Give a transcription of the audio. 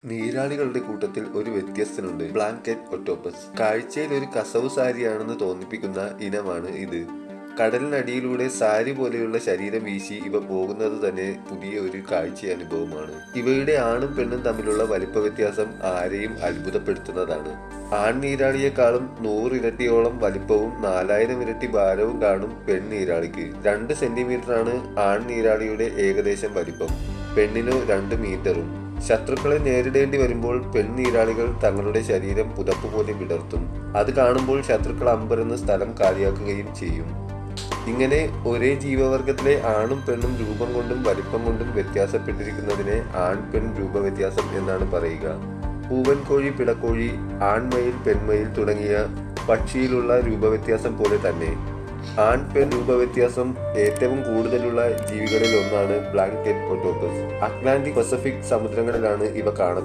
നീരാളികളുടെ കൂട്ടത്തിൽ ഒരു വ്യത്യസ്തനുണ്ട്, blanket octopus. കാഴ്ചയിൽ ഒരു കസവ് സാരിയാണെന്ന് തോന്നിപ്പിക്കുന്ന ഇനമാണ് ഇത്. കടലിനടിയിലൂടെ സാരി പോലെയുള്ള ശരീരം വീശി ഇവ പോകുന്നത് തന്നെ പുതിയ ഒരു കാഴ്ച അനുഭവമാണ്. ഇവയുടെ ആണും പെണ്ണും തമ്മിലുള്ള വലിപ്പ വ്യത്യാസം ആരെയും അത്ഭുതപ്പെടുത്തുന്നതാണ്. ആൺ നീരാളിയെക്കാളും 100 ഇരട്ടിയോളം വലിപ്പവും 4000 ഇരട്ടി ഭാരവും കാണും പെൺ നീരാളിക്ക്. 2 സെന്റിമീറ്ററാണ് ആൺ നീരാളിയുടെ ഏകദേശം വലിപ്പം, പെണ്ണിനു 2 മീറ്ററും. ശത്രുക്കളെ നേരിടേണ്ടി വരുമ്പോൾ പെൺനീരാളികൾ തങ്ങളുടെ ശരീരം പുതപ്പ് പോലെ വിടർത്തും. അത് കാണുമ്പോൾ ശത്രുക്കൾ അമ്പരന്ന് സ്ഥലം കാലിയാക്കുകയും ചെയ്യും. ഇങ്ങനെ ഒരേ ജീവവർഗത്തിലെ ആണും പെണ്ണും രൂപം കൊണ്ടും വലിപ്പം കൊണ്ടും വ്യത്യാസപ്പെട്ടിരിക്കുന്നതിനെ ആൺ പെൺ രൂപവ്യത്യാസം എന്നാണ് പറയുക. പൂവൻ കോഴി, പിടക്കോഴി, ആൺമയിൽ, പെൺമയിൽ തുടങ്ങിയ പക്ഷിയിലുള്ള രൂപവ്യത്യാസം പോലെ തന്നെ ആൺ പെൺ രൂപവ്യത്യാസം ഏറ്റവും കൂടുതലുള്ള ജീവികളിൽ ഒന്നാണ് ബ്ലാങ്കറ്റ് ഒക്ടോപ്പസ്. അറ്റ്ലാന്റിക്, പസഫിക് സമുദ്രങ്ങളിലാണ് ഇവ കാണപ്പെടുന്നത്.